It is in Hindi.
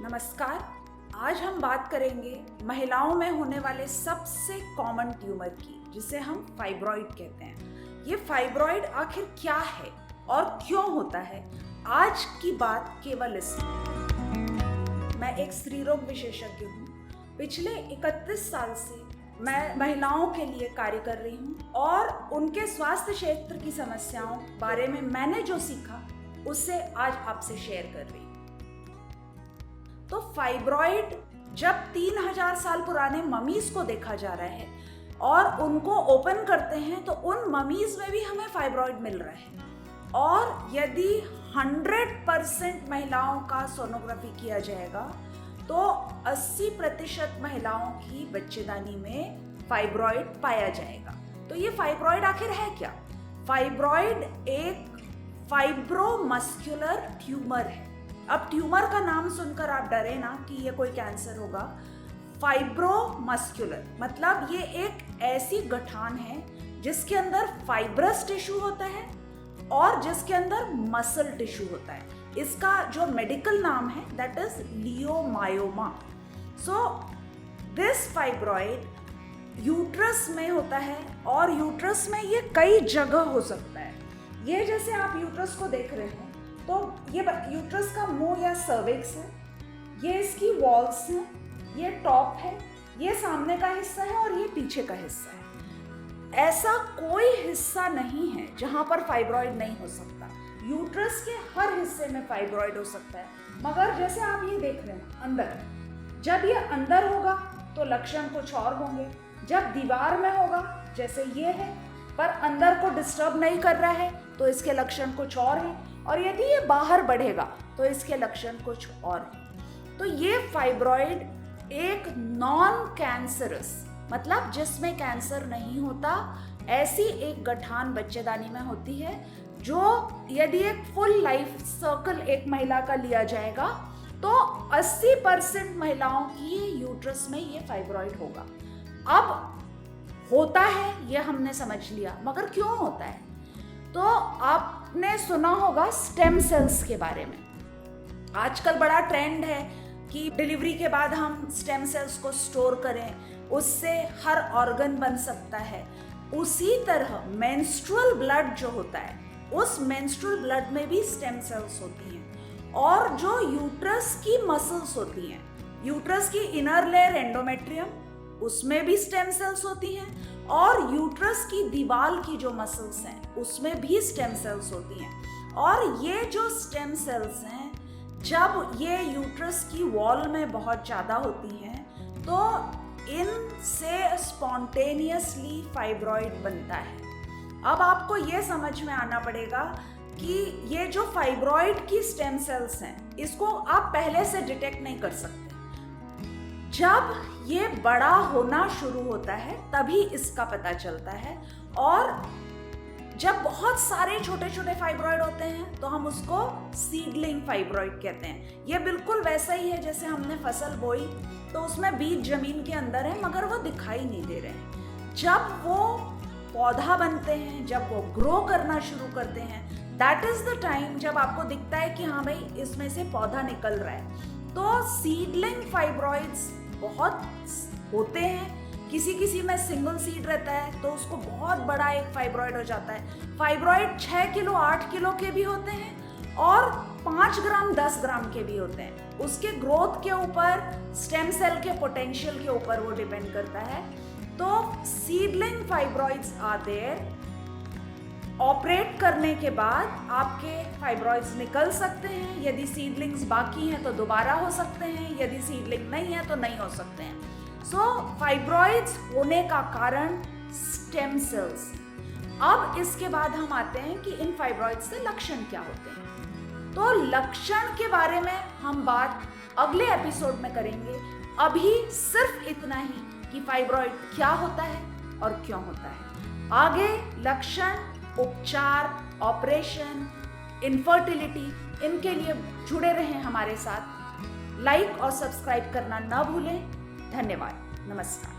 नमस्कार। आज हम बात करेंगे महिलाओं में होने वाले सबसे कॉमन ट्यूमर की, जिसे हम फाइब्रॉइड कहते हैं। ये फाइब्रॉइड आखिर क्या है और क्यों होता है, आज की बात केवल इसमें। मैं एक स्त्री रोग विशेषज्ञ हूँ। पिछले 31 साल से मैं महिलाओं के लिए कार्य कर रही हूँ और उनके स्वास्थ्य क्षेत्र की समस्याओं बारे में मैंने जो सीखा उससे आज आपसे शेयर कर रही हूँ। तो फाइब्रॉइड जब 3000 साल पुराने ममीज को देखा जा रहा है और उनको ओपन करते हैं तो उन ममीज में भी हमें फाइब्रॉइड मिल रहा है। और यदि 100% महिलाओं का सोनोग्राफी किया जाएगा तो 80% महिलाओं की बच्चेदानी में फाइब्रॉइड पाया जाएगा। तो ये फाइब्रॉइड आखिर है क्या? फाइब्रॉइड एक फाइब्रोमस्कुलर ट्यूमर है। अब ट्यूमर का नाम सुनकर आप डरे ना कि ये कोई कैंसर होगा। फाइब्रोमस्कुलर मतलब ये एक ऐसी गठान है जिसके अंदर फाइब्रस टिश्यू होता है और जिसके अंदर मसल टिश्यू होता है। इसका जो मेडिकल नाम है that is leiomyoma. So this fibroid uterus में होता है और यूट्रस में ये कई जगह हो सकता है। ये जैसे आप यूट्रस को देख रहे हैं तो ये यूट्रस का मुंह या सर्विक्स है, ये इसकी वॉल्स हैं, ये टॉप है, ये सामने का हिस्सा है और ये पीछे का हिस्सा है। ऐसा कोई हिस्सा नहीं है जहां पर फाइब्रॉइड नहीं हो सकता। यूट्रस के हर हिस्से में फाइब्रॉइड हो सकता है। मगर जैसे आप ये देख रहे हैं अंदर, जब ये अंदर होगा तो लक्षण कुछ और होंगे। जब दीवार में होगा जैसे ये है पर अंदर को डिस्टर्ब नहीं कर रहा है तो इसके लक्षण कुछ और हैं। और यदि ये बाहर बढ़ेगा तो इसके लक्षण कुछ और हैं। तो ये फाइब्रॉइड एक नॉन कैंसरस मतलब जिसमें कैंसर नहीं होता ऐसी एक गठान बच्चेदानी में होती है, जो यदि एक फुल लाइफ सर्कल एक महिला का लिया जाएगा तो 80% महिलाओं की यूट्रस में ये फाइब्रॉइड होगा। अब होता है ये हमने समझ लिया, मगर क्यों होता है? तो आपने सुना होगा स्टेम सेल्स के बारे में। आजकल बड़ा ट्रेंड है कि डिलीवरी के बाद हम स्टेम सेल्स को स्टोर करें, उससे हर ऑर्गन बन सकता है। उसी तरह मेंस्ट्रुअल ब्लड जो होता है, उस मेंस्ट्रुअल ब्लड में भी स्टेम सेल्स होती हैं। और जो यूट्रस की मसल्स होती हैं, यूट्रस की इनर लेयर एंडोमेट्रियम, उसमें भी स्टेम सेल्स होती हैं। और यूट्रस की दीवार की जो मसल्स हैं उसमें भी स्टेम सेल्स होती हैं। और ये जो स्टेम सेल्स हैं, जब ये यूट्रस की वॉल में बहुत ज़्यादा होती हैं तो इनसे स्पॉन्टेनियसली फाइब्रॉइड बनता है। अब आपको ये समझ में आना पड़ेगा कि ये जो फाइब्रॉइड की स्टेम सेल्स हैं इसको आप पहले से डिटेक्ट नहीं कर सकते। जब ये बड़ा होना शुरू होता है तभी इसका पता चलता है। और जब बहुत सारे छोटे छोटे फाइब्रॉइड होते हैं तो हम उसको सीडलिंग फाइब्रॉइड कहते हैं। ये बिल्कुल वैसा ही है जैसे हमने फसल बोई तो उसमें बीज जमीन के अंदर है मगर वो दिखाई नहीं दे रहे हैं। जब वो पौधा बनते हैं, जब वो ग्रो करना शुरू करते हैं, दैट इज द टाइम जब आपको दिखता है कि हाँ भाई इसमें से पौधा निकल रहा है। तो सीडलिंग फाइब्रॉइड्स बहुत होते हैं। किसी में सिंगल सीड रहता है तो उसको बहुत बड़ा एक फाइब्रॉइड हो जाता है। फाइब्रॉइड 6 किलो 8 किलो के भी होते हैं और 5 ग्राम 10 ग्राम के भी होते हैं। उसके ग्रोथ के ऊपर, स्टेम सेल के पोटेंशियल के ऊपर वो डिपेंड करता है। तो seedling fibroids are there. Operate करने के बाद आपके फाइब्रॉइड्स निकल सकते हैं। यदि सीडलिंग्स बाकी हैं तो दोबारा हो सकते हैं, यदि सीडलिंग नहीं है तो नहीं हो सकते हैं। सो फाइब्रॉइड्स होने का कारण स्टेम सेल्स। अब इसके बाद हम आते हैं कि इन फाइब्रॉइड्स से लक्षण क्या होते हैं। तो लक्षण के बारे में हम बात अगले एपिसोड में करेंगे। अभी सिर्फ इतना ही कि फाइब्रॉइड क्या होता है और क्यों होता है। आगे लक्षण, उपचार, ऑपरेशन, इनफर्टिलिटी, इनके लिए जुड़े रहें हमारे साथ। लाइक और सब्सक्राइब करना ना भूलें। धन्यवाद। नमस्कार।